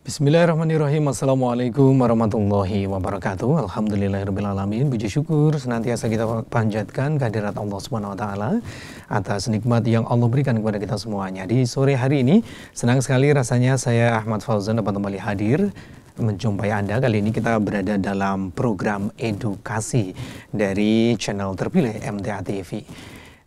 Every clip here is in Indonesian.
Bismillahirrahmanirrahim. Assalamualaikum warahmatullahi wabarakatuh. Alhamdulillahirrahmanirrahim. Puji syukur senantiasa kita panjatkan kehadirat Allah Subhanahu wa taala atas nikmat yang Allah berikan kepada kita semuanya. Di sore hari ini senang sekali rasanya saya Ahmad Fauzan dapat kembali hadir menjumpai Anda. Kali ini kita berada dalam program edukasi dari channel terpilih MTA TV.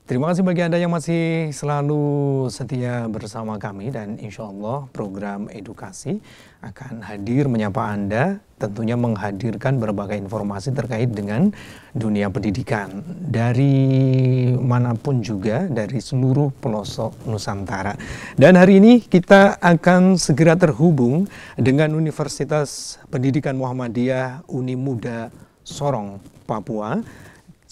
Terima kasih bagi Anda yang masih selalu setia bersama kami, dan insya Allah program edukasi akan hadir menyapa Anda, tentunya menghadirkan berbagai informasi terkait dengan dunia pendidikan dari manapun juga, dari seluruh pelosok Nusantara. Dan hari ini kita akan segera terhubung dengan Universitas Pendidikan Muhammadiyah Unimuda Sorong, Papua.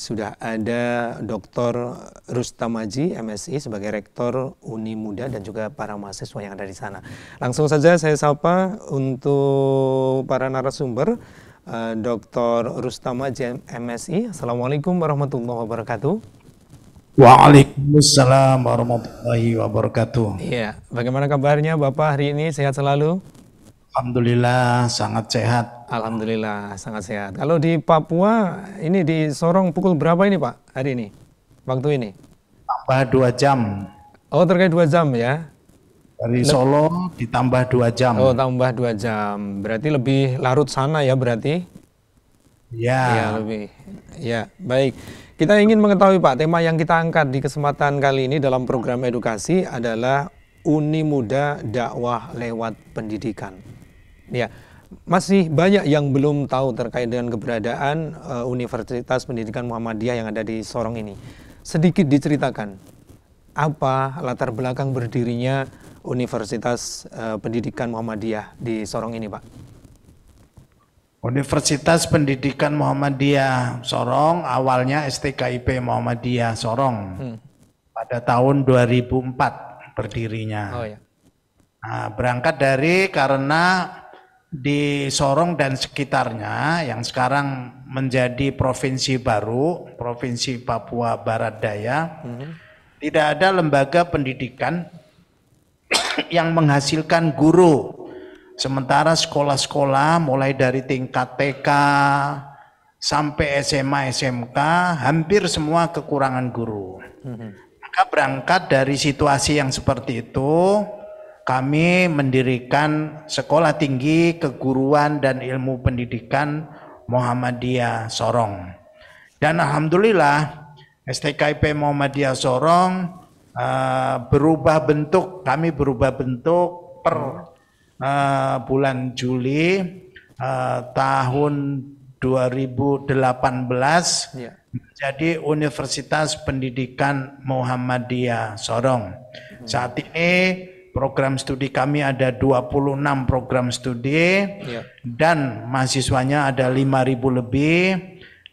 Sudah ada Dr. Rustam Haji, MSI, sebagai Rektor Unimuda dan juga para mahasiswa yang ada di sana. Langsung saja saya sapa untuk para narasumber, Dr. Rustam Haji, MSI. Assalamualaikum warahmatullahi wabarakatuh. Waalaikumsalam warahmatullahi wabarakatuh. Iya, bagaimana kabarnya Bapak hari ini? Sehat selalu? Alhamdulillah sangat sehat. Alhamdulillah sangat sehat. Kalau di Papua, ini di Sorong pukul berapa ini Pak hari ini? Waktu ini? Tambah 2 jam. Oh, terkait 2 jam ya? Dari Solo ditambah 2 jam. Oh, tambah 2 jam. Berarti lebih larut sana ya berarti? Ya. Ya, lebih. Ya, baik. Kita ingin mengetahui Pak, tema yang kita angkat di kesempatan kali ini dalam program edukasi adalah Unimuda Dakwah Lewat Pendidikan. Ya, masih banyak yang belum tahu terkait dengan keberadaan Universitas Pendidikan Muhammadiyah yang ada di Sorong ini. Sedikit diceritakan, apa latar belakang berdirinya Universitas Pendidikan Muhammadiyah di Sorong ini, Pak? Universitas Pendidikan Muhammadiyah Sorong awalnya STKIP Muhammadiyah Sorong. Pada tahun 2004 berdirinya. Oh ya. Nah, berangkat dari karena di Sorong dan sekitarnya yang sekarang menjadi provinsi baru, Provinsi Papua Barat Daya, tidak ada lembaga pendidikan yang menghasilkan guru. Sementara sekolah-sekolah mulai dari tingkat TK sampai SMA, SMK hampir semua kekurangan guru. Maka berangkat dari situasi yang seperti itu, kami mendirikan Sekolah Tinggi Keguruan dan Ilmu Pendidikan Muhammadiyah Sorong. Dan alhamdulillah STKIP Muhammadiyah Sorong berubah bentuk. Kami berubah bentuk per bulan Juli tahun 2018 menjadi Universitas Pendidikan Muhammadiyah Sorong. Saat ini program studi kami ada 26 program studi dan mahasiswanya ada 5.000 lebih,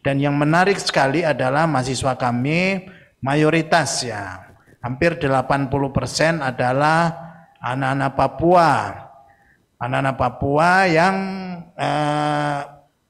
dan yang menarik sekali adalah mahasiswa kami mayoritas ya hampir 80% adalah anak-anak Papua. Anak-anak Papua yang 90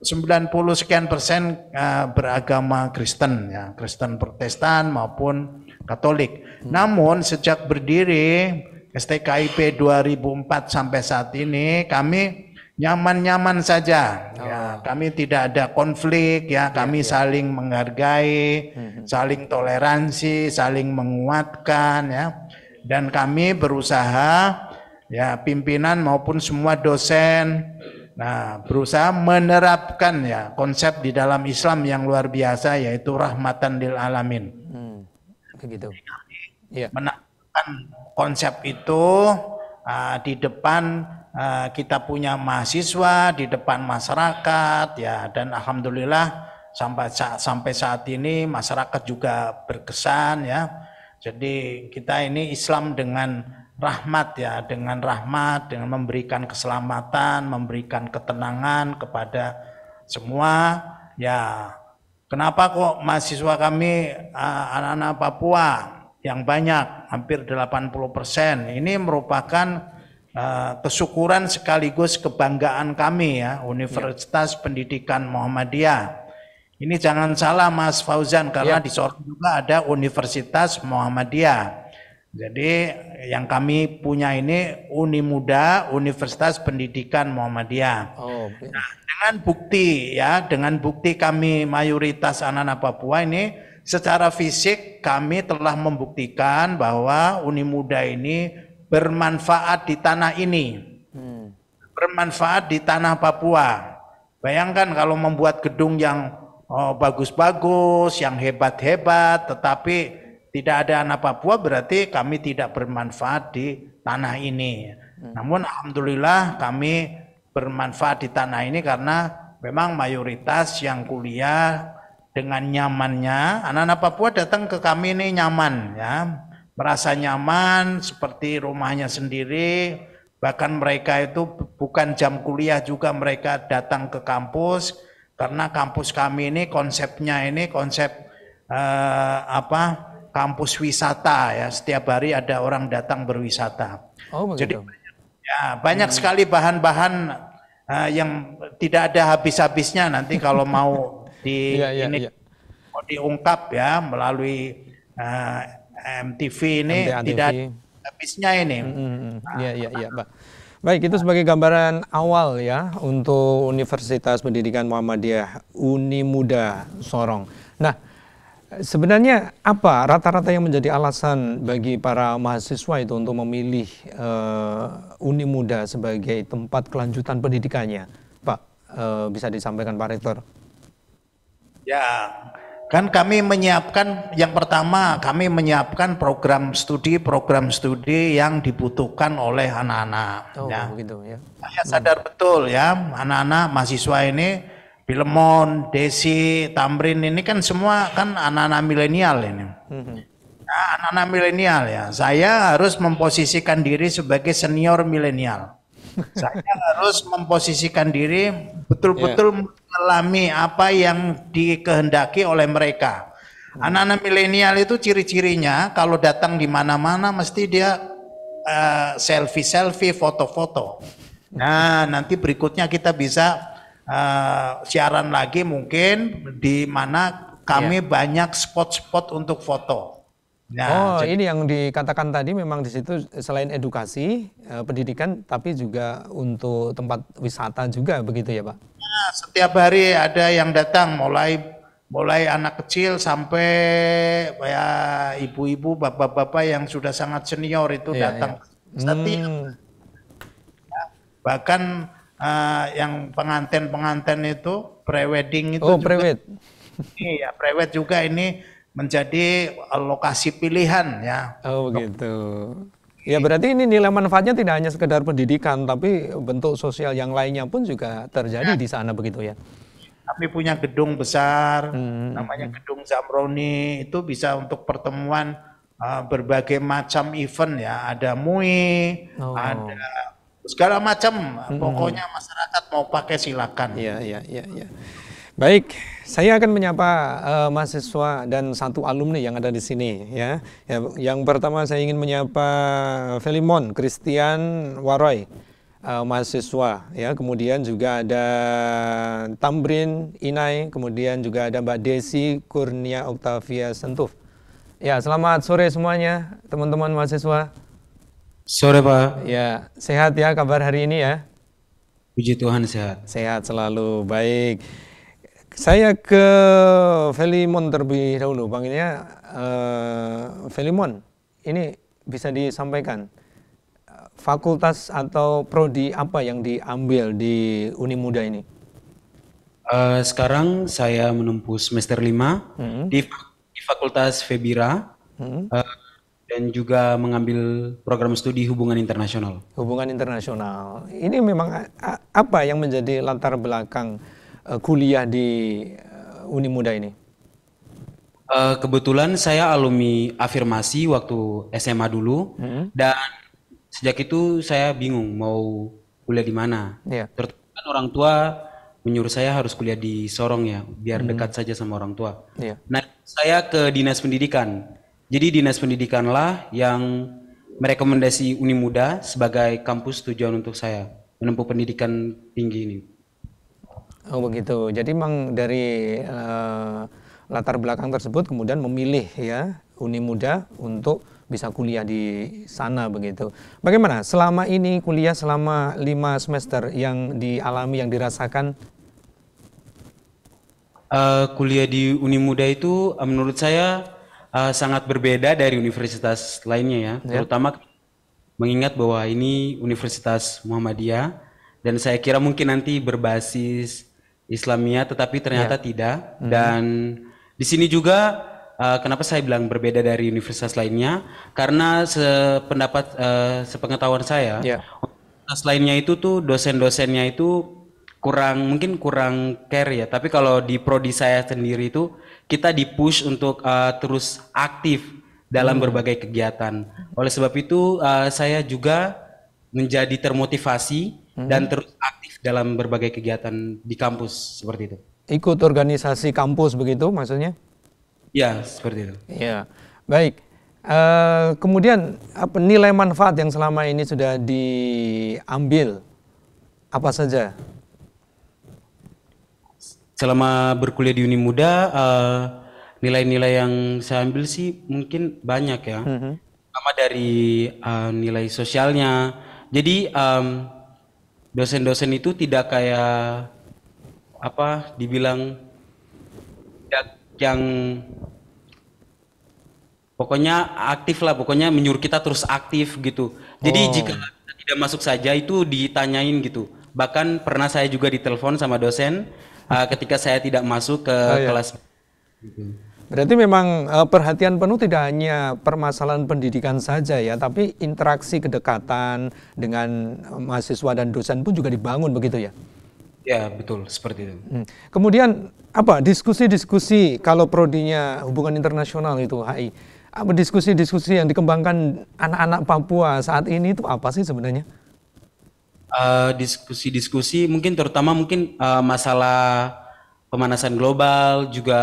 sekian persen beragama Kristen ya, Kristen Protestan maupun Katolik. Namun sejak berdiri STKIP 2004 sampai saat ini kami nyaman-nyaman saja. Ya, kami tidak ada konflik ya, kami saling menghargai, saling toleransi, saling menguatkan ya. Dan kami berusaha ya, pimpinan maupun semua dosen berusaha menerapkan ya konsep di dalam Islam yang luar biasa, yaitu rahmatan lil alamin. Begitu. Menerapkan konsep itu di depan kita punya mahasiswa, di depan masyarakat ya, dan alhamdulillah sampai saat ini masyarakat juga berkesan ya. Jadi kita ini Islam dengan rahmat ya, dengan rahmat, dengan memberikan keselamatan, memberikan ketenangan kepada semua ya. Kenapa kok mahasiswa kami anak-anak Papua yang banyak, hampir 80%, ini merupakan kesyukuran sekaligus kebanggaan kami ya, Universitas Pendidikan Muhammadiyah. Ini jangan salah Mas Fauzan, karena di Sorong juga ada Universitas Muhammadiyah. Jadi yang kami punya ini Uni Muda Universitas Pendidikan Muhammadiyah. Oh, oke. Nah, dengan bukti kami mayoritas anak-anak Papua ini secara fisik kami telah membuktikan bahwa Uni Muda ini bermanfaat di tanah ini, bermanfaat di tanah Papua. Bayangkan kalau membuat gedung yang bagus-bagus, yang hebat-hebat, tetapi tidak ada anak Papua, berarti kami tidak bermanfaat di tanah ini. Namun alhamdulillah kami bermanfaat di tanah ini karena memang mayoritas yang kuliah dengan nyamannya. Anak-anak Papua datang ke kami ini nyaman, ya, merasa nyaman seperti rumahnya sendiri. Bahkan mereka itu bukan jam kuliah juga mereka datang ke kampus, karena kampus kami ini konsepnya ini konsep kampus wisata, ya, setiap hari ada orang datang berwisata. Oh, begitu. Jadi ya banyak sekali bahan-bahan yang tidak ada habis-habisnya nanti kalau mau mau diungkap ya melalui MTV ini MTA tidak TV. ada habisnya ini. Iya, Pak. Baik, itu sebagai gambaran awal ya untuk Universitas Pendidikan Muhammadiyah Uni Muda Sorong. Nah, sebenarnya apa rata-rata yang menjadi alasan bagi para mahasiswa itu untuk memilih Uni Muda sebagai tempat kelanjutan pendidikannya, Pak? Bisa disampaikan Pak Rektor? Ya, kan kami menyiapkan yang pertama kami menyiapkan program studi yang dibutuhkan oleh anak-anak. Oh, Ya. begitu ya. Saya sadar betul ya anak-anak mahasiswa ini. Filemon, Desi, Tamrin ini kan semua kan anak-anak milenial ini. Nah, anak-anak milenial ya. Saya harus memposisikan diri sebagai senior milenial. Saya harus memposisikan diri betul-betul mengalami apa yang dikehendaki oleh mereka. Anak-anak milenial itu ciri-cirinya kalau datang di mana-mana mesti dia selfie-selfie, foto-foto. Nah, nanti berikutnya kita bisa siaran lagi mungkin di mana kami banyak spot-spot untuk foto. Nah, ini yang dikatakan tadi memang di situ selain edukasi, pendidikan, tapi juga untuk tempat wisata juga begitu ya Pak? Nah, setiap hari ada yang datang mulai anak kecil sampai ya ibu-ibu, bapak-bapak yang sudah sangat senior itu datang. Bahkan yang pengantin itu prewedding itu juga. Prewed. Iya, prewed juga ini menjadi lokasi pilihan ya. Oh, begitu. Ya berarti ini nilai manfaatnya tidak hanya sekedar pendidikan, tapi bentuk sosial yang lainnya pun juga terjadi di sana begitu ya. Kami punya gedung besar, namanya Gedung Zamroni, itu bisa untuk pertemuan berbagai macam event ya. Ada MUI, ada segala macam, pokoknya masyarakat mau pakai silakan. Iya. Baik, saya akan menyapa mahasiswa dan satu alumni yang ada di sini ya. Yang pertama saya ingin menyapa Filemon Christian Waroy, mahasiswa ya. Kemudian juga ada Tamrin Inai, kemudian juga ada Mbak Desi Kurnia Octavia Sentuf. Ya, selamat sore semuanya teman-teman mahasiswa. Sore Pak. Ya, sehat ya kabar hari ini ya? Puji Tuhan sehat. Sehat selalu, baik. Saya ke Filemon terlebih dahulu, panggilnya Filemon. Ini bisa disampaikan fakultas atau prodi apa yang diambil di Uni Muda ini? Sekarang saya menempuh semester 5 di Fakultas Febira. Dan juga mengambil program studi hubungan internasional. Hubungan internasional. Ini memang apa yang menjadi latar belakang kuliah di Uni Muda ini? Kebetulan saya alumni afirmasi waktu SMA dulu, dan sejak itu saya bingung mau kuliah di mana. Terus kan orang tua menyuruh saya harus kuliah di Sorong ya, biar dekat saja sama orang tua. Nah, saya ke dinas pendidikan. Jadi dinas pendidikanlah yang merekomendasi Uni Muda sebagai kampus tujuan untuk saya menempuh pendidikan tinggi ini. Oh begitu. Jadi memang dari latar belakang tersebut kemudian memilih ya Uni Muda untuk bisa kuliah di sana begitu. Bagaimana selama ini kuliah selama 5 semester yang dialami, yang dirasakan? Kuliah di Unimuda itu menurut saya sangat berbeda dari universitas lainnya ya, terutama mengingat bahwa ini Universitas Muhammadiyah dan saya kira mungkin nanti berbasis Islamiyah, tetapi ternyata tidak. Dan di sini juga kenapa saya bilang berbeda dari universitas lainnya, karena sepengetahuan saya, universitas lainnya itu tuh dosen-dosennya itu mungkin kurang care ya, tapi kalau di prodi saya sendiri itu kita di-push untuk terus aktif dalam berbagai kegiatan. Oleh sebab itu saya juga menjadi termotivasi dan terus aktif dalam berbagai kegiatan di kampus seperti itu. Ikut organisasi kampus begitu maksudnya? Ya, seperti itu. Ya, baik. Kemudian nilai manfaat yang selama ini sudah diambil apa saja? Selama berkuliah di Unimuda, nilai-nilai yang saya ambil sih mungkin banyak ya. Pertama dari nilai sosialnya. Jadi dosen-dosen itu tidak kayak dibilang yang pokoknya aktif lah, pokoknya menyuruh kita terus aktif gitu. Jadi jika kita tidak masuk saja itu ditanyain gitu. Bahkan pernah saya juga ditelepon sama dosen ketika saya tidak masuk ke kelas. Berarti memang perhatian penuh tidak hanya permasalahan pendidikan saja ya, tapi interaksi kedekatan dengan mahasiswa dan dosen pun juga dibangun begitu ya? Ya betul, seperti itu. Kemudian apa diskusi-diskusi kalau prodinya hubungan internasional itu HI, apa diskusi-diskusi yang dikembangkan anak-anak Papua saat ini itu apa sih sebenarnya? Diskusi-diskusi mungkin terutama masalah pemanasan global juga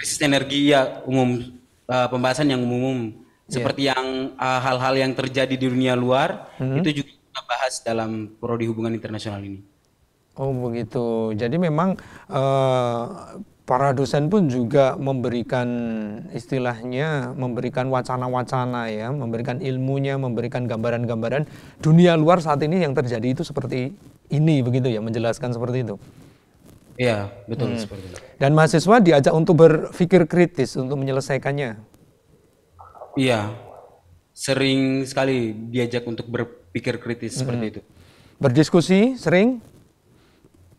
krisis energi ya umum, pembahasan yang umum seperti yang hal-hal yang terjadi di dunia luar itu juga kita bahas dalam prodi hubungan internasional ini. Oh begitu, jadi memang para dosen pun juga memberikan istilahnya, memberikan wacana-wacana ya, memberikan ilmunya, memberikan gambaran-gambaran dunia luar saat ini yang terjadi itu seperti ini begitu ya, menjelaskan seperti itu. Iya, betul seperti itu. Dan mahasiswa diajak untuk berpikir kritis untuk menyelesaikannya. Iya, sering sekali diajak untuk berpikir kritis seperti itu. Berdiskusi sering?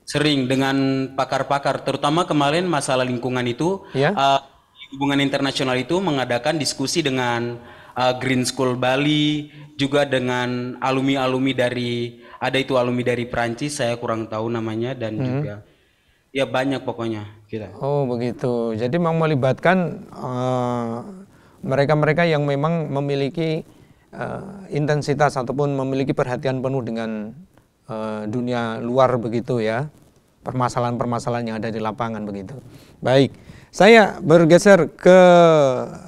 Sering dengan pakar-pakar, terutama kemarin masalah lingkungan itu, hubungan internasional itu mengadakan diskusi dengan Green School Bali, juga dengan alumni-alumni alumni dari Perancis, saya kurang tahu namanya, dan juga ya banyak pokoknya kita. Oh begitu, jadi memang melibatkan mereka-mereka yang memang memiliki intensitas ataupun memiliki perhatian penuh dengan dunia luar begitu ya, permasalahan-permasalahan yang ada di lapangan begitu. Baik, saya bergeser ke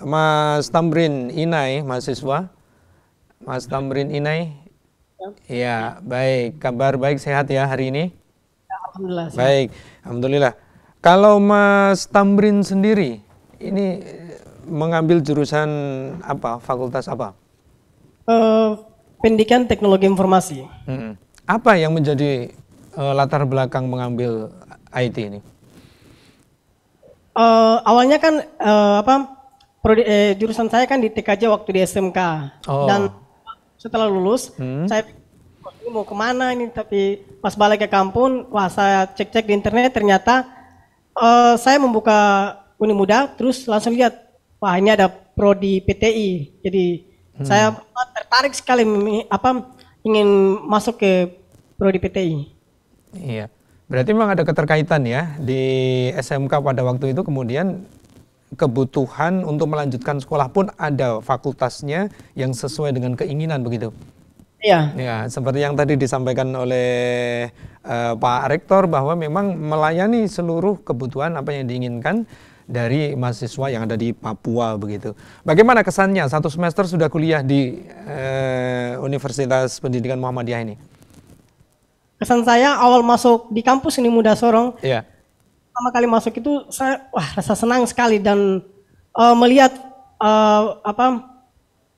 Mas Tamrin Inai, mahasiswa. Mas Tamrin Inai, ya baik, kabar baik, sehat ya hari ini? Alhamdulillah. Baik, alhamdulillah. Kalau Mas Tamrin sendiri, ini mengambil jurusan apa, fakultas apa? Pendidikan Teknologi Informasi. Apa yang menjadi latar belakang mengambil IT ini? Awalnya kan jurusan saya kan di TKJ waktu di SMK. Dan setelah lulus, saya ini mau kemana ini, tapi pas balik ke kampung, wah saya cek-cek di internet, ternyata saya membuka Unimuda, terus langsung lihat, wah ini ada prodi PTI. Jadi saya tertarik sekali ingin masuk ke prodi PTI. Iya, berarti memang ada keterkaitan ya di SMK pada waktu itu, kemudian kebutuhan untuk melanjutkan sekolah pun ada fakultasnya yang sesuai dengan keinginan begitu. Iya. Ya, seperti yang tadi disampaikan oleh Pak Rektor bahwa memang melayani seluruh kebutuhan apa yang diinginkan dari mahasiswa yang ada di Papua begitu. Bagaimana kesannya satu semester sudah kuliah di Universitas Pendidikan Muhammadiyah ini? Kesan saya awal masuk di kampus Unimuda Sorong, pertama kali masuk itu saya rasa senang sekali dan melihat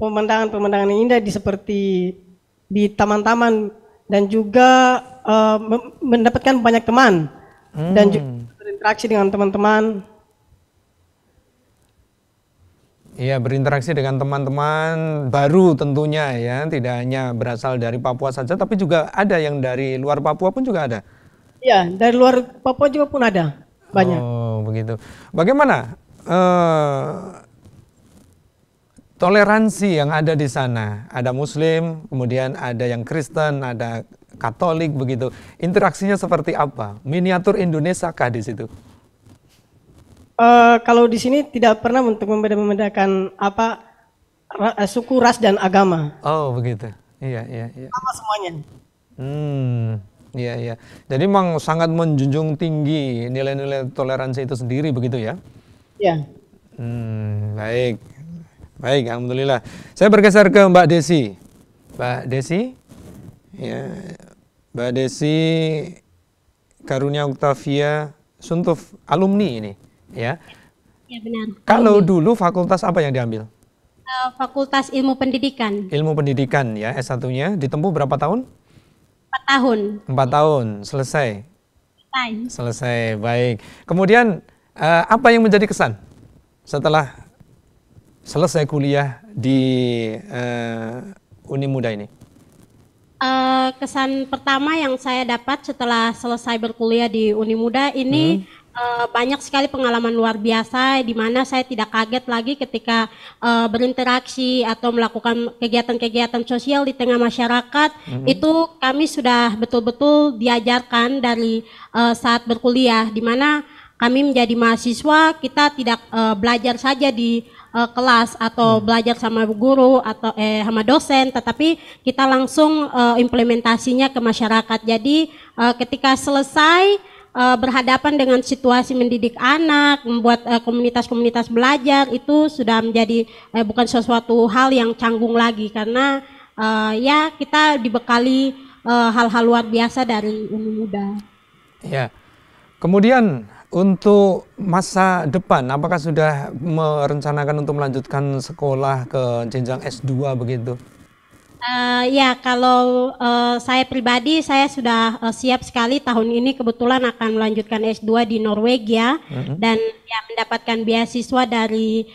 pemandangan-pemandangan yang indah seperti di taman-taman dan juga mendapatkan banyak teman dan juga berinteraksi dengan teman-teman. Iya, berinteraksi dengan teman-teman baru tentunya ya, tidak hanya berasal dari Papua saja, tapi juga ada yang dari luar Papua pun juga ada. Iya, dari luar Papua juga pun ada, banyak. Oh, begitu. Bagaimana toleransi yang ada di sana? Ada Muslim, kemudian ada yang Kristen, ada Katolik, begitu. Interaksinya seperti apa? Miniatur Indonesia kah di situ? Kalau di sini tidak pernah untuk membedakan suku, ras dan agama. Oh, begitu. Iya. Sama semuanya. Iya. Jadi memang sangat menjunjung tinggi nilai-nilai toleransi itu sendiri, begitu ya? Iya. Baik, alhamdulillah. Saya bergeser ke Mbak Desi. Mbak Desi, ya, Mbak Desi Karunia Octavia Suntuf, alumni ini, ya? Ya, benar. Kalau dulu fakultas apa yang diambil? Fakultas Ilmu Pendidikan. Ilmu Pendidikan, ya, S1-nya ditempuh berapa tahun? 4 tahun. 4 tahun, selesai. Baik. Kemudian apa yang menjadi kesan setelah selesai kuliah di Uni Muda ini? Kesan pertama yang saya dapat setelah selesai berkuliah di Uni Muda ini banyak sekali pengalaman luar biasa di mana saya tidak kaget lagi ketika berinteraksi atau melakukan kegiatan-kegiatan sosial di tengah masyarakat. Itu kami sudah betul-betul diajarkan dari saat berkuliah, di mana kami menjadi mahasiswa, kita tidak belajar saja di kelas atau belajar sama guru atau sama dosen, tetapi kita langsung implementasinya ke masyarakat. Jadi ketika selesai berhadapan dengan situasi mendidik anak, membuat komunitas-komunitas belajar, itu sudah menjadi bukan sesuatu hal yang canggung lagi, karena ya kita dibekali hal-hal luar biasa dari Uni Muda. Ya. Kemudian untuk masa depan, apakah sudah merencanakan untuk melanjutkan sekolah ke jenjang S2 begitu? Ya, kalau saya pribadi, saya sudah siap sekali tahun ini kebetulan akan melanjutkan S2 di Norwegia dan ya mendapatkan beasiswa dari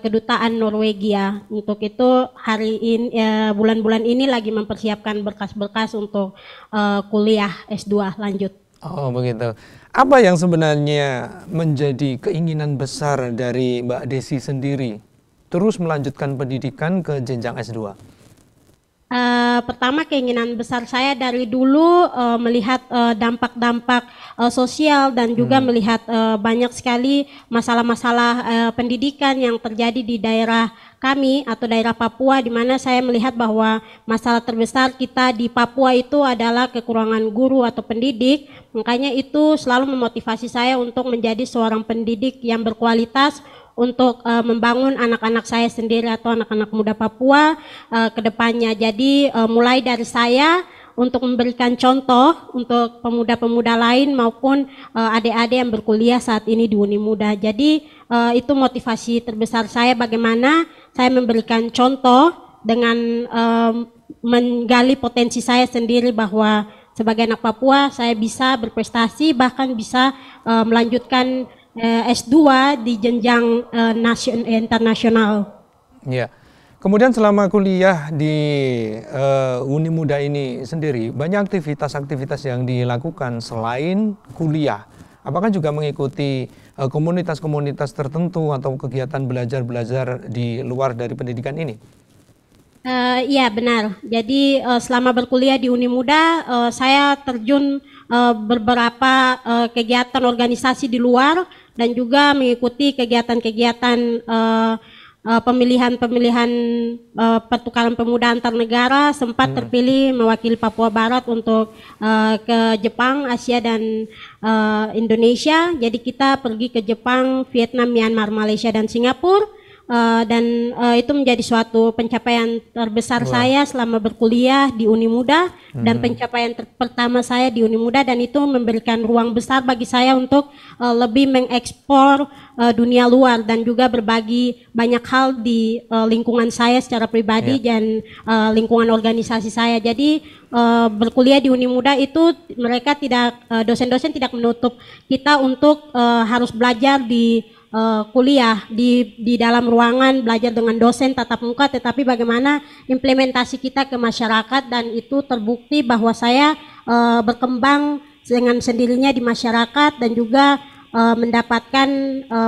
kedutaan Norwegia. Untuk itu hari ini bulan-bulan ini lagi mempersiapkan berkas-berkas untuk kuliah S2 lanjut. Oh, begitu. Apa yang sebenarnya menjadi keinginan besar dari Mbak Desi sendiri terus melanjutkan pendidikan ke jenjang S2? Pertama, keinginan besar saya dari dulu melihat dampak-dampak sosial dan juga melihat banyak sekali masalah-masalah pendidikan yang terjadi di daerah kami atau daerah Papua, di mana saya melihat bahwa masalah terbesar kita di Papua itu adalah kekurangan guru atau pendidik. Makanya itu selalu memotivasi saya untuk menjadi seorang pendidik yang berkualitas untuk membangun anak-anak saya sendiri atau anak-anak muda Papua ke depannya. Jadi mulai dari saya untuk memberikan contoh untuk pemuda-pemuda lain maupun adik-adik yang berkuliah saat ini di Uni Muda. Jadi itu motivasi terbesar saya, bagaimana saya memberikan contoh dengan menggali potensi saya sendiri bahwa sebagai anak Papua saya bisa berprestasi, bahkan bisa melanjutkan S2 di jenjang internasional. Ya. Kemudian selama kuliah di Uni Muda ini sendiri, banyak aktivitas-aktivitas yang dilakukan selain kuliah. Apakah juga mengikuti komunitas-komunitas tertentu atau kegiatan belajar-belajar di luar dari pendidikan ini? Iya, benar. Jadi selama berkuliah di Uni Muda, saya terjun beberapa kegiatan organisasi di luar dan juga mengikuti kegiatan-kegiatan pemilihan pertukaran pemuda antar negara. Sempat terpilih mewakili Papua Barat untuk ke Jepang, Asia dan Indonesia. Jadi kita pergi ke Jepang, Vietnam, Myanmar, Malaysia dan Singapura. itu menjadi suatu pencapaian terbesar saya selama berkuliah di Uni Muda dan pencapaian pertama saya di Uni Muda, dan itu memberikan ruang besar bagi saya untuk lebih mengeksplor dunia luar dan juga berbagi banyak hal di lingkungan saya secara pribadi dan lingkungan organisasi saya. Jadi berkuliah di Uni Muda itu mereka tidak, dosen-dosen tidak menutup kita untuk harus belajar di kuliah di dalam ruangan, belajar dengan dosen tatap muka, tetapi bagaimana implementasi kita ke masyarakat, dan itu terbukti bahwa saya berkembang dengan sendirinya di masyarakat dan juga mendapatkan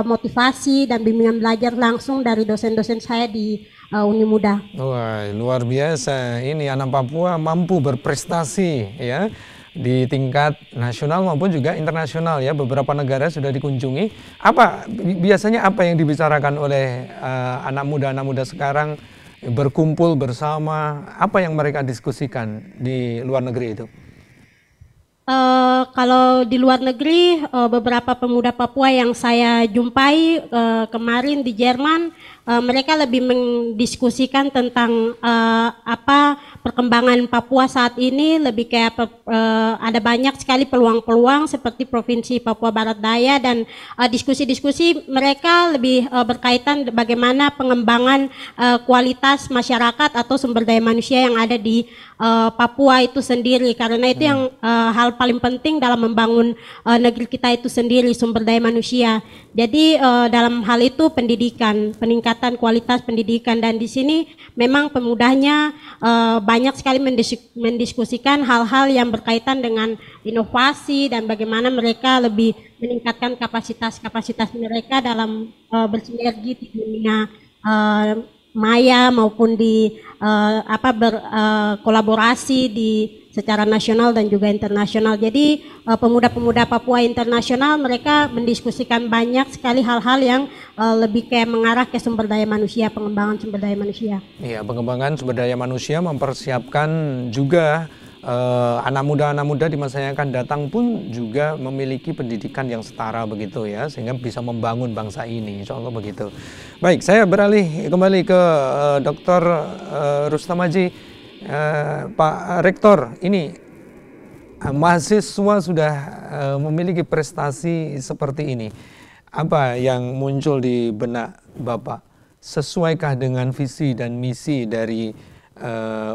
motivasi dan bimbingan belajar langsung dari dosen-dosen saya di Uni Muda. Wah, luar biasa. Ini anak Papua mampu berprestasi ya di tingkat nasional maupun juga internasional ya. Beberapa negara sudah dikunjungi. Biasanya apa yang dibicarakan oleh anak muda sekarang berkumpul bersama? Apa yang mereka diskusikan di luar negeri itu? Kalau di luar negeri, beberapa pemuda Papua yang saya jumpai kemarin di Jerman, mereka lebih mendiskusikan tentang apa perkembangan Papua saat ini, lebih kayak ada banyak sekali peluang-peluang seperti Provinsi Papua Barat Daya, dan diskusi-diskusi mereka lebih berkaitan bagaimana pengembangan kualitas masyarakat atau sumber daya manusia yang ada di Papua itu sendiri, karena itu yang hal paling penting dalam membangun negeri kita itu sendiri, sumber daya manusia. Jadi dalam hal itu pendidikan, peningkatan kualitas pendidikan, dan di sini memang pemudanya banyak sekali mendiskusikan hal-hal yang berkaitan dengan inovasi dan bagaimana mereka lebih meningkatkan kapasitas mereka dalam bersinergi di dunia maya maupun di berkolaborasi di secara nasional dan juga internasional. Jadi pemuda-pemuda Papua internasional mereka mendiskusikan banyak sekali hal-hal yang lebih kayak mengarah ke sumber daya manusia, pengembangan sumber daya manusia. Iya, pengembangan sumber daya manusia mempersiapkan juga anak muda di masa yang akan datang pun juga memiliki pendidikan yang setara begitu ya, sehingga bisa membangun bangsa ini, insya Allah begitu. Baik, saya beralih kembali ke Dr. Rustam Haji. Pak Rektor, ini mahasiswa sudah memiliki prestasi seperti ini. Apa yang muncul di benak Bapak? Sesuaikah dengan visi dan misi dari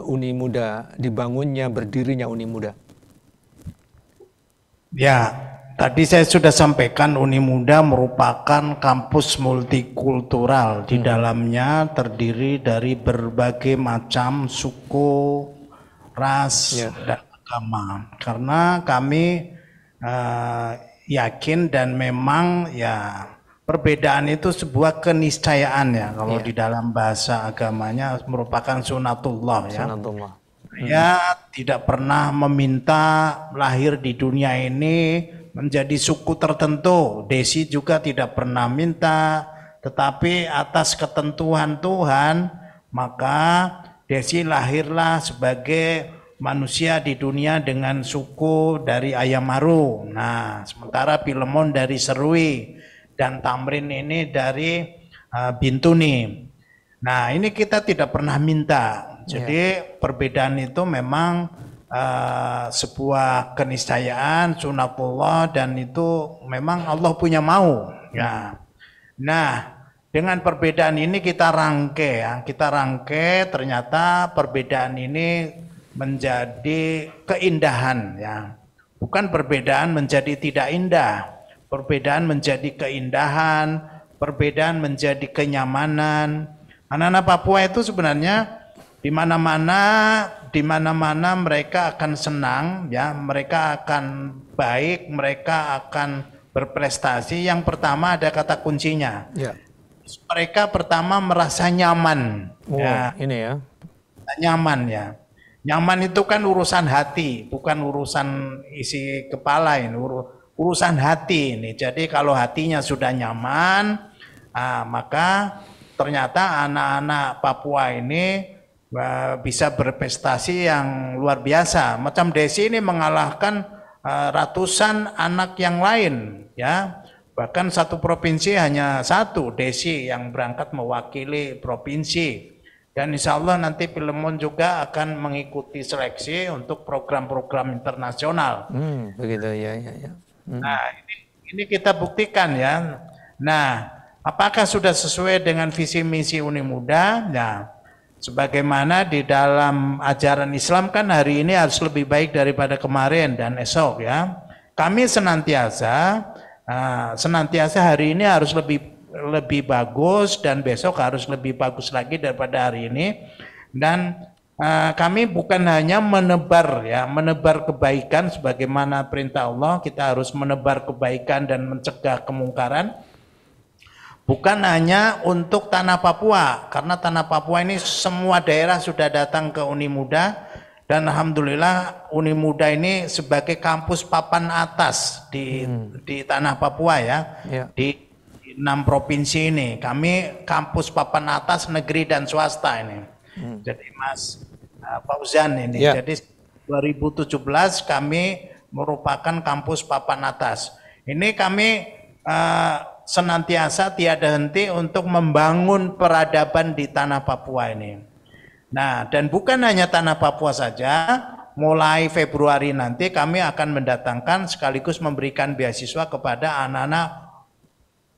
Uni Muda, dibangunnya, berdirinya Uni Muda? Ya, tadi saya sudah sampaikan Uni Muda merupakan kampus multikultural. Di dalamnya terdiri dari berbagai macam suku, ras, dan agama. Karena kami yakin dan memang ya perbedaan itu sebuah keniscayaan ya. Kalau di dalam bahasa agamanya merupakan sunatullah ya. Sunatullah. Ya, tidak pernah meminta lahir di dunia ini menjadi suku tertentu. Desi juga tidak pernah minta, tetapi atas ketentuan Tuhan, maka Desi lahirlah sebagai manusia di dunia dengan suku dari Ayamaru. Nah, sementara Pilemon dari Serui dan Tamrin ini dari Bintuni. Nah, ini kita tidak pernah minta. Jadi perbedaan itu memang sebuah keniscayaan sunatullah, dan itu memang Allah punya mau ya. Nah, dengan perbedaan ini kita rangkai ya, ternyata perbedaan ini menjadi keindahan ya. Bukan perbedaan menjadi tidak indah, perbedaan menjadi keindahan, perbedaan menjadi kenyamanan. Anak-anak Papua itu sebenarnya di mana-mana mereka akan senang ya, mereka akan baik, mereka akan berprestasi. Yang pertama ada kata kuncinya. Ya. Mereka pertama merasa nyaman. Ya. Ini ya. Nyaman ya. Nyaman itu kan urusan hati, bukan urusan isi kepala ini, urusan hati ini. Jadi kalau hatinya sudah nyaman, maka ternyata anak-anak Papua ini bisa berprestasi yang luar biasa. Macam Desi ini mengalahkan ratusan anak yang lain ya. Bahkan satu provinsi hanya satu, Desi yang berangkat mewakili provinsi. Dan insya Allah nanti Filemon juga akan mengikuti seleksi untuk program-program internasional. Begitu ya. Nah ini kita buktikan ya. Nah apakah sudah sesuai dengan visi misi Uni Muda? Nah sebagaimana di dalam ajaran Islam kan hari ini harus lebih baik daripada kemarin dan esok ya. Kami senantiasa hari ini harus lebih bagus dan besok harus lebih bagus lagi daripada hari ini. Dan kami bukan hanya menebar kebaikan sebagaimana perintah Allah, kita harus menebar kebaikan dan mencegah kemungkaran. Bukan hanya untuk tanah Papua, karena tanah Papua ini semua daerah sudah datang ke Uni Muda. Dan alhamdulillah Uni Muda ini sebagai kampus papan atas di tanah Papua ya. Di 6 provinsi ini kami kampus papan atas negeri dan swasta ini. Jadi Mas Fauzan ini. Jadi 2017 kami merupakan kampus papan atas. Ini kami senantiasa tiada henti untuk membangun peradaban di tanah Papua ini. Nah, dan bukan hanya tanah Papua saja, mulai Februari nanti kami akan mendatangkan sekaligus memberikan beasiswa kepada anak-anak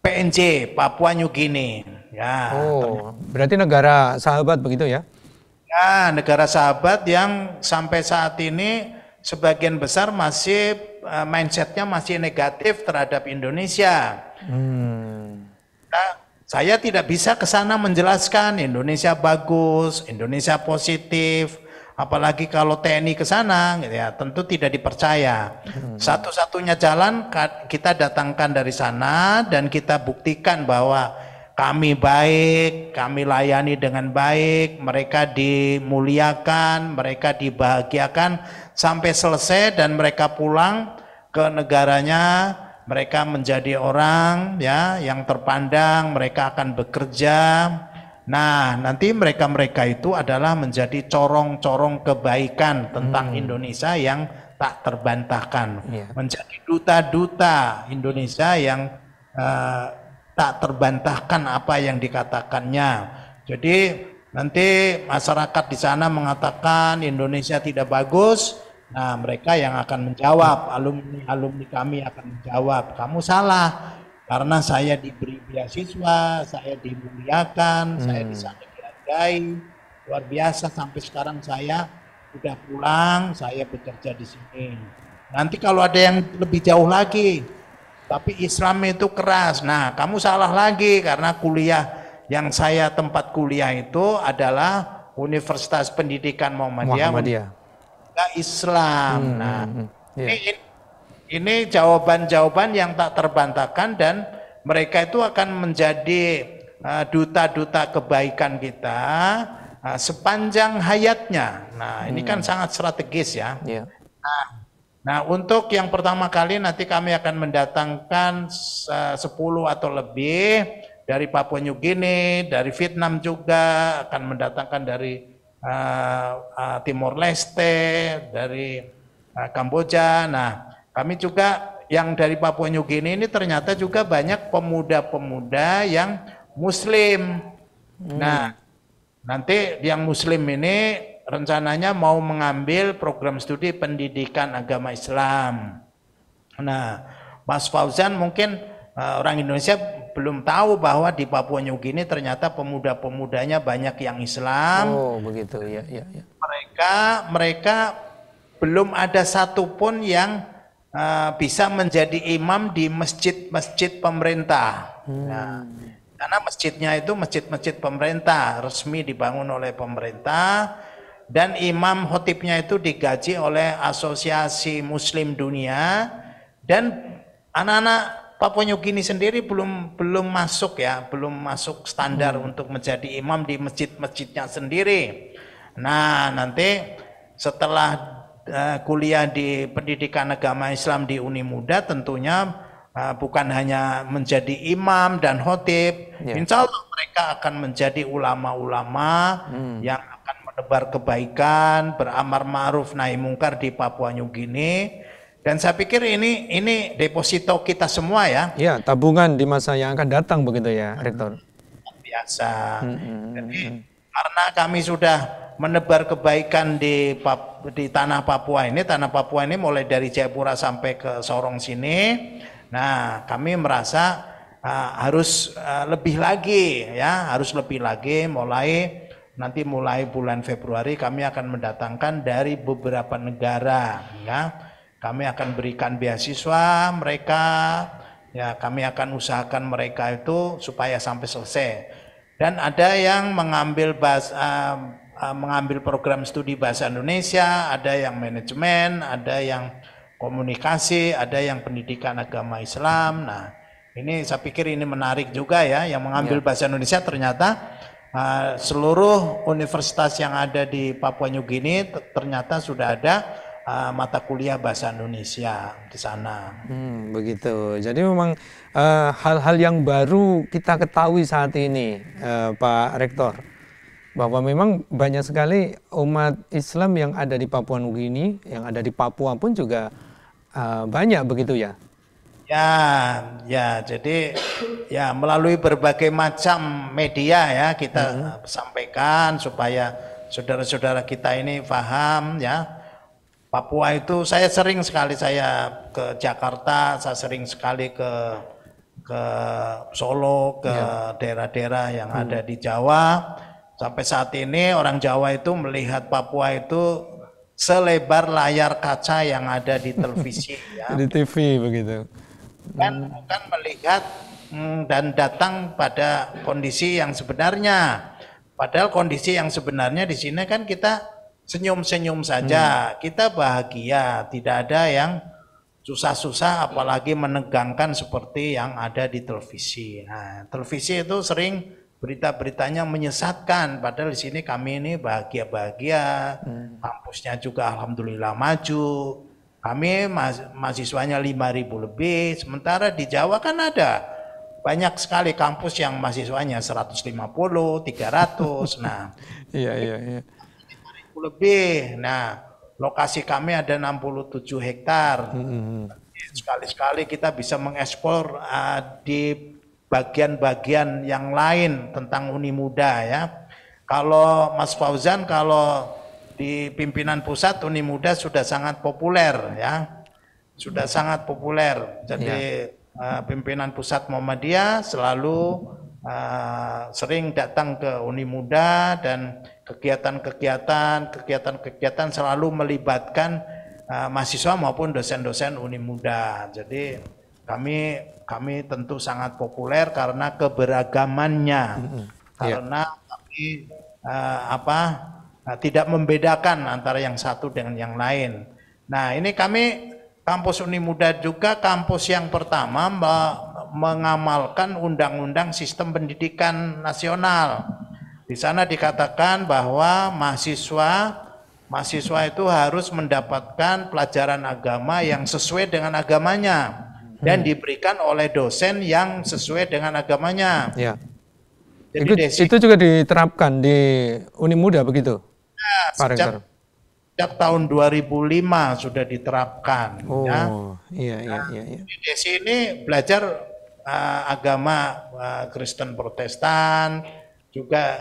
PNJ, Papua New Guinea. Ya, berarti negara sahabat begitu ya? Ya, negara sahabat yang sampai saat ini sebagian besar masih mindsetnya masih negatif terhadap Indonesia. Nah, saya tidak bisa ke sana menjelaskan Indonesia bagus, Indonesia positif, apalagi kalau TNI ke sana, ya tentu tidak dipercaya. Satu-satunya jalan kita datangkan dari sana dan kita buktikan bahwa kami baik, kami layani dengan baik, mereka dimuliakan, mereka dibahagiakan sampai selesai dan mereka pulang ke negaranya. Mereka menjadi orang ya yang terpandang, mereka akan bekerja. Nah, nanti mereka-mereka itu adalah menjadi corong-corong kebaikan tentang Indonesia yang tak terbantahkan. Menjadi duta-duta Indonesia yang tak terbantahkan apa yang dikatakannya. Jadi nanti masyarakat di sana mengatakan Indonesia tidak bagus. Nah, mereka yang akan menjawab, alumni kami akan menjawab, kamu salah, karena saya diberi beasiswa, saya dimuliakan, saya di sana dihargai, luar biasa sampai sekarang saya sudah pulang, saya bekerja di sini. Nanti kalau ada yang lebih jauh lagi, tapi Islam itu keras, nah kamu salah lagi karena kuliah yang saya tempat kuliah itu adalah Universitas Pendidikan Muhammadiyah. Islam. Nah, ini jawaban-jawaban yang tak terbantahkan dan mereka itu akan menjadi duta-duta kebaikan kita sepanjang hayatnya. Nah, ini kan sangat strategis ya. Nah, untuk yang pertama kali nanti kami akan mendatangkan 10 atau lebih dari Papua New Guinea, dari Vietnam juga akan mendatangkan dari Timor Leste, dari Kamboja. Nah, kami juga yang dari Papua New Guinea ini ternyata juga banyak pemuda-pemuda yang Muslim. Nah, nanti yang Muslim ini rencananya mau mengambil program studi pendidikan agama Islam. Nah, Mas Fauzan mungkin orang Indonesia belum tahu bahwa di Papua New Guinea ternyata pemuda-pemudanya banyak yang Islam. Oh, begitu ya. Mereka belum ada satupun yang bisa menjadi imam di masjid-masjid pemerintah. Nah, karena masjidnya itu masjid-masjid pemerintah, resmi dibangun oleh pemerintah, dan imam khotibnya itu digaji oleh Asosiasi Muslim Dunia, dan anak-anak Papua New Guinea sendiri belum masuk ya, belum masuk standar untuk menjadi imam di masjid-masjidnya sendiri. Nah, nanti setelah kuliah di pendidikan agama Islam di Uni Muda tentunya bukan hanya menjadi imam dan khotib, insya Allah mereka akan menjadi ulama-ulama yang akan menebar kebaikan, beramar ma'ruf nahi mungkar di Papua New Guinea. Dan saya pikir ini deposito kita semua ya. Ya, tabungan di masa yang akan datang begitu ya, Rektor. Biasa. Jadi karena kami sudah menebar kebaikan di tanah Papua ini mulai dari Jayapura sampai ke Sorong sini. Nah, kami merasa harus lebih lagi ya, harus lebih lagi mulai bulan Februari kami akan mendatangkan dari beberapa negara ya. Kami akan berikan beasiswa mereka, ya kami akan usahakan mereka itu supaya sampai selesai. Dan ada yang mengambil program studi bahasa Indonesia, ada yang manajemen, ada yang komunikasi, ada yang pendidikan agama Islam. Nah, ini saya pikir ini menarik juga ya, yang mengambil bahasa Indonesia ternyata seluruh universitas yang ada di Papua New Guinea ternyata sudah ada mata kuliah bahasa Indonesia di sana. Begitu. Jadi memang hal-hal yang baru kita ketahui saat ini, Pak Rektor, bahwa memang banyak sekali umat Islam yang ada di Papua New Guinea, yang ada di Papua pun juga banyak begitu ya. Ya, jadi ya melalui berbagai macam media ya kita sampaikan supaya saudara-saudara kita ini paham ya. Papua itu saya sering sekali ke Jakarta, saya sering sekali ke Solo, ke daerah-daerah yang ada di Jawa. Sampai saat ini orang Jawa itu melihat Papua itu selebar layar kaca yang ada di televisi ya. Di TV begitu. Bukan melihat dan datang pada kondisi yang sebenarnya. Padahal kondisi yang sebenarnya di sini kan kita senyum-senyum saja, kita bahagia, tidak ada yang susah-susah apalagi menegangkan seperti yang ada di televisi. Nah, televisi itu sering berita-beritanya menyesatkan, padahal di sini kami ini bahagia-bahagia, kampusnya juga alhamdulillah maju, kami mahasiswanya 5.000 lebih, sementara di Jawa kan ada banyak sekali kampus yang mahasiswanya 150, 300, nah. Iya. Lebih. Nah, lokasi kami ada 67 hektar. Sekali-sekali kita bisa mengeksplor di bagian-bagian yang lain tentang Uni Muda ya. Kalau Mas Fauzan, kalau di pimpinan pusat Uni Muda sudah sangat populer ya. Sudah sangat populer. Jadi pimpinan pusat Muhammadiyah selalu sering datang ke Uni Muda dan kegiatan selalu melibatkan mahasiswa maupun dosen-dosen Uni Muda. Jadi kami tentu sangat populer karena keberagamannya, karena kami tidak membedakan antara yang satu dengan yang lain. Nah, ini kami kampus Uni Muda juga kampus yang pertama mengamalkan Undang-Undang Sistem Pendidikan Nasional. Di sana dikatakan bahwa mahasiswa itu harus mendapatkan pelajaran agama yang sesuai dengan agamanya dan diberikan oleh dosen yang sesuai dengan agamanya. Ya. Jadi itu juga diterapkan di Uni Muda begitu, Pak Rektor? Sejak tahun 2005 sudah diterapkan. Iya. Di Desi ini belajar agama Kristen Protestan, juga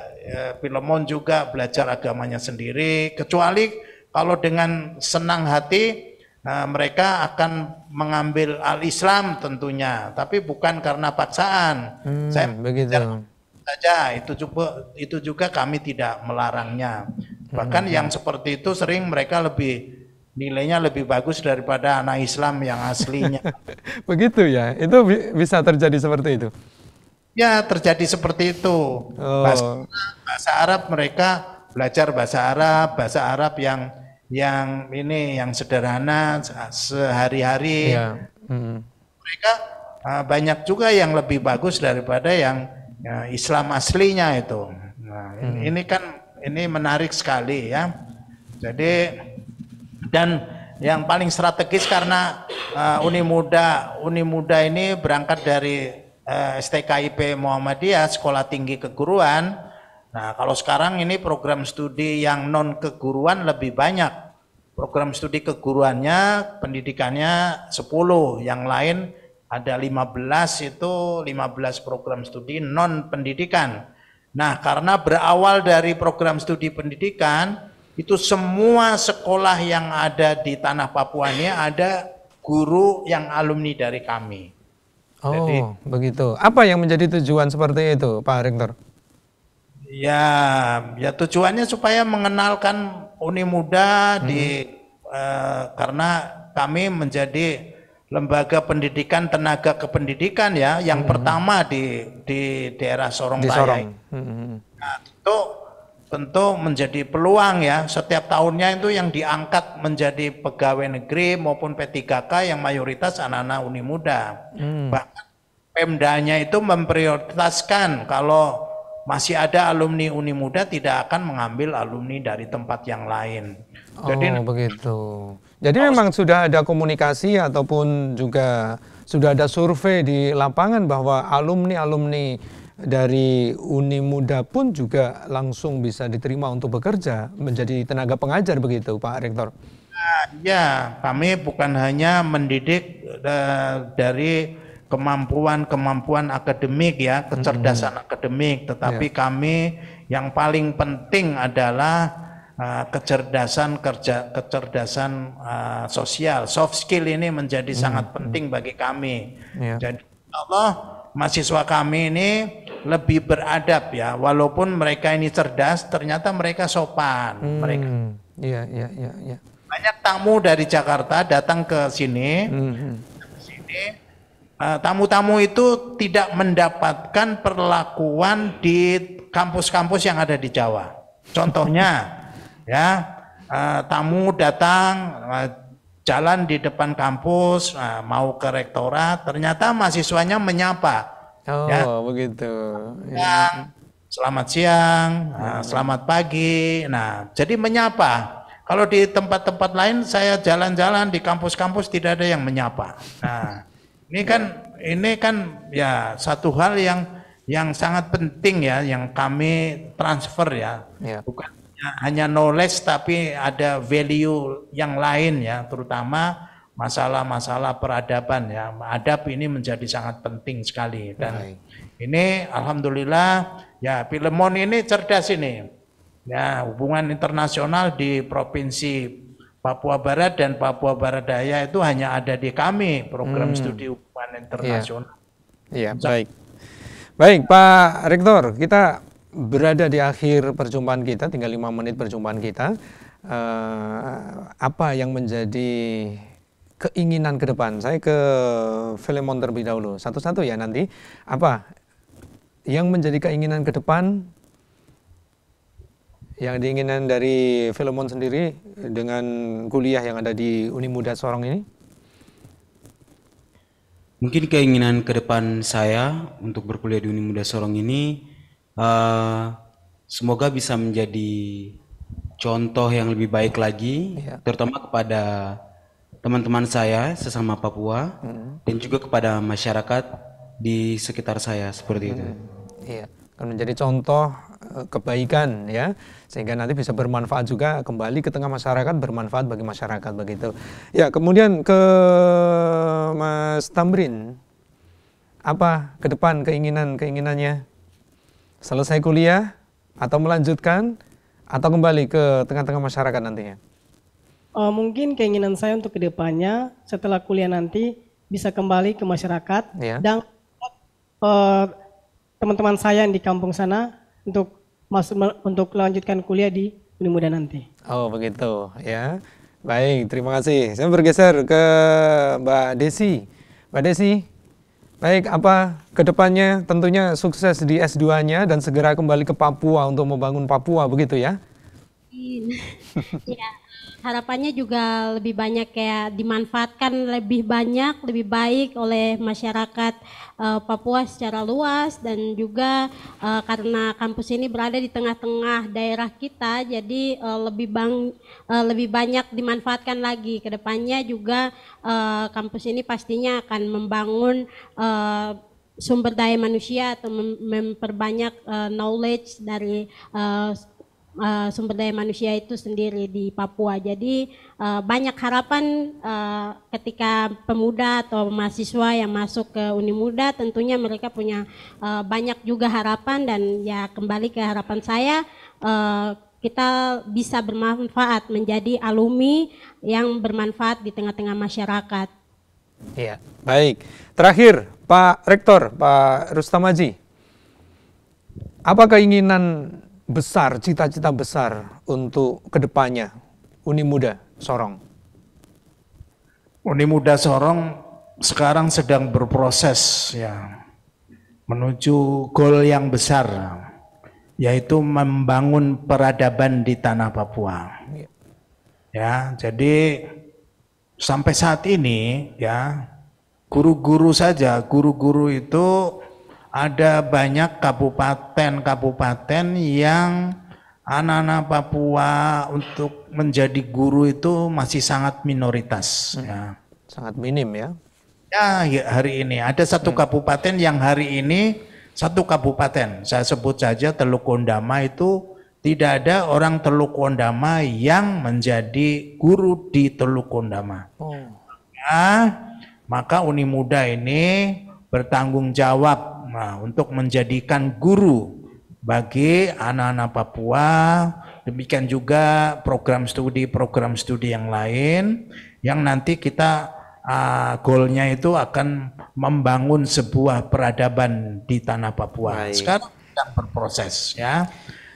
Filemon juga belajar agamanya sendiri, kecuali kalau dengan senang hati mereka akan mengambil al-Islam tentunya, tapi bukan karena paksaan. Saya begitu saja, itu juga kami tidak melarangnya. Bahkan yang seperti itu sering mereka nilainya lebih bagus daripada anak Islam yang aslinya. Begitu ya, itu bisa terjadi seperti itu? Ya, terjadi seperti itu. Bahasa Arab mereka belajar bahasa Arab yang sederhana sehari-hari. Mereka banyak juga yang lebih bagus daripada yang Islam aslinya itu. Nah, ini menarik sekali ya. Jadi dan yang paling strategis karena Uni Muda ini berangkat dari STKIP Muhammadiyah, Sekolah Tinggi Keguruan. Nah, kalau sekarang ini program studi yang non keguruan lebih banyak. program studi keguruannya, pendidikannya 10, yang lain ada 15, itu 15 program studi non pendidikan. Nah, karena berawal dari program studi pendidikan, itu semua sekolah yang ada di tanah Papua ini ada guru yang alumni dari kami. Oh, jadi, begitu. Apa yang menjadi tujuan seperti itu, Pak Rektor? Ya tujuannya supaya mengenalkan Uni Muda karena kami menjadi lembaga pendidikan tenaga kependidikan ya, yang pertama di daerah Sorong Raya. Nah, tentu menjadi peluang ya, setiap tahunnya itu yang diangkat menjadi pegawai negeri maupun P3K yang mayoritas anak-anak Uni Muda. Bahkan Pemdanya itu memprioritaskan kalau masih ada alumni Uni Muda tidak akan mengambil alumni dari tempat yang lain. Jadi begitu. Jadi memang sudah ada komunikasi ataupun juga sudah ada survei di lapangan bahwa alumni-alumni dari Uni Muda pun juga langsung bisa diterima untuk bekerja menjadi tenaga pengajar begitu, Pak Rektor? Ya, kami bukan hanya mendidik dari kemampuan akademik ya, kecerdasan akademik, tetapi kami yang paling penting adalah kecerdasan sosial, soft skill ini menjadi sangat penting bagi kami. Jadi Allah, mahasiswa kami ini lebih beradab ya, walaupun mereka ini cerdas, ternyata mereka sopan. Banyak tamu dari Jakarta datang ke sini, tamu-tamu itu tidak mendapatkan perlakuan di kampus-kampus yang ada di Jawa. Contohnya, ya, tamu datang jalan di depan kampus, mau ke rektorat, ternyata mahasiswanya menyapa. Begitu. Selamat siang, selamat pagi. Nah, jadi menyapa. Kalau di tempat-tempat lain saya jalan-jalan di kampus-kampus tidak ada yang menyapa. Nah, ini kan ya satu hal yang sangat penting ya, yang kami transfer ya. Bukan hanya knowledge tapi ada value yang lain ya, terutama masalah-masalah peradaban ya. Adab ini menjadi sangat penting sekali, dan ini alhamdulillah ya, Filemon ini cerdas ini. Ya, hubungan internasional di provinsi Papua Barat dan Papua Barat Daya itu hanya ada di kami, program studi hubungan internasional. Iya, baik. Baik, Pak Rektor, kita berada di akhir perjumpaan kita, tinggal 5 menit perjumpaan kita. Apa yang menjadi keinginan ke depan? Saya ke Filemon terlebih dahulu, satu-satu ya nanti. Apa yang menjadi keinginan ke depan, yang diinginan dari Filemon sendiri dengan kuliah yang ada di Uni Muda Sorong ini? Mungkin keinginan ke depan saya untuk berkuliah di Uni Muda Sorong ini, semoga bisa menjadi contoh yang lebih baik lagi, terutama kepada teman-teman saya sesama Papua dan juga kepada masyarakat di sekitar saya, seperti itu. Iya, akan menjadi contoh kebaikan ya, sehingga nanti bisa bermanfaat juga kembali ke tengah masyarakat, bermanfaat bagi masyarakat begitu. Ya, kemudian ke Mas Tamrin, apa ke depan keinginannya? Selesai kuliah atau melanjutkan atau kembali ke tengah-tengah masyarakat nantinya? Mungkin keinginan saya untuk kedepannya setelah kuliah nanti bisa kembali ke masyarakat dan teman-teman saya yang di kampung sana untuk melanjutkan kuliah di Uni Muda nanti. Oh begitu ya. Baik, terima kasih. Saya bergeser ke Mbak Desi. Mbak Desi, baik, apa kedepannya? Tentunya sukses di S2-nya dan segera kembali ke Papua untuk membangun Papua, begitu ya? Ya, harapannya juga lebih banyak kayak dimanfaatkan lebih banyak, lebih baik oleh masyarakat Papua secara luas, dan juga karena kampus ini berada di tengah-tengah daerah kita, jadi lebih banyak dimanfaatkan lagi. Kedepannya juga kampus ini pastinya akan membangun sumber daya manusia atau memperbanyak knowledge dari sumber daya manusia itu sendiri di Papua. Jadi banyak harapan ketika pemuda atau mahasiswa yang masuk ke Uni Muda, tentunya mereka punya banyak juga harapan, dan ya kembali ke harapan saya, kita bisa bermanfaat menjadi alumni yang bermanfaat di tengah-tengah masyarakat. Iya, baik. Terakhir, Pak Rektor, Pak Rustam Haji, apa keinginan besar, cita-cita besar untuk kedepannya Uni Muda Sorong? Uni Muda Sorong sekarang sedang berproses ya menuju goal yang besar, yaitu membangun peradaban di tanah Papua. Ya, jadi sampai saat ini ya guru-guru saja, guru-guru itu ada banyak kabupaten-kabupaten yang anak-anak Papua untuk menjadi guru itu masih sangat minoritas. Ya. Sangat minim ya. Ya, hari ini ada satu kabupaten yang hari ini satu kabupaten, saya sebut saja Teluk Kondama, itu tidak ada orang Teluk Kondama yang menjadi guru di Teluk Kondama. Maka Uni Muda ini bertanggung jawab untuk menjadikan guru bagi anak-anak Papua. Demikian juga program studi yang lain yang nanti kita goalnya itu akan membangun sebuah peradaban di tanah Papua. Baik. Sekarang sedang berproses ya.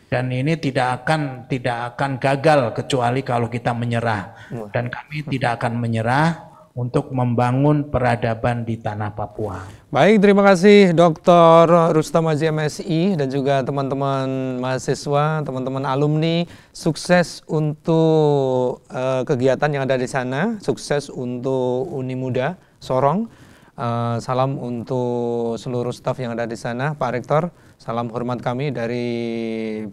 Dan ini tidak akan gagal kecuali kalau kita menyerah. Dan kami tidak akan menyerah untuk membangun peradaban di tanah Papua. Baik, terima kasih Dr. Rustam Haji MSI dan juga teman-teman mahasiswa, teman-teman alumni. Sukses untuk kegiatan yang ada di sana, sukses untuk Uni Muda Sorong. Salam untuk seluruh staf yang ada di sana, Pak Rektor. Salam hormat kami dari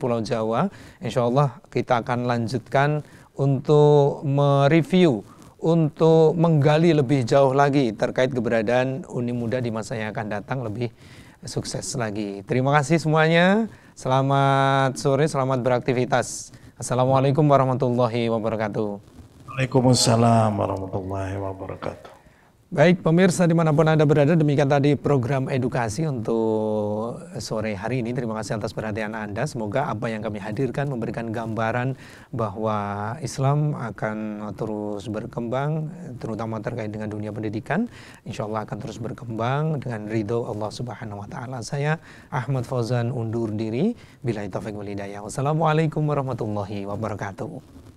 Pulau Jawa. Insya Allah kita akan lanjutkan untuk mereview, untuk menggali lebih jauh lagi terkait keberadaan Uni Muda di masa yang akan datang, lebih sukses lagi. Terima kasih semuanya. Selamat sore, selamat beraktivitas. Assalamualaikum warahmatullahi wabarakatuh. Waalaikumsalam warahmatullahi wabarakatuh. Baik pemirsa dimanapun Anda berada, demikian tadi program edukasi untuk sore hari ini. Terima kasih atas perhatian Anda. Semoga apa yang kami hadirkan memberikan gambaran bahwa Islam akan terus berkembang, terutama terkait dengan dunia pendidikan. Insya Allah akan terus berkembang dengan ridho Allah Subhanahu Wa Taala. Saya Ahmad Fauzan undur diri. Billahi taufiq wal hidayah. Wassalamualaikum warahmatullahi wabarakatuh.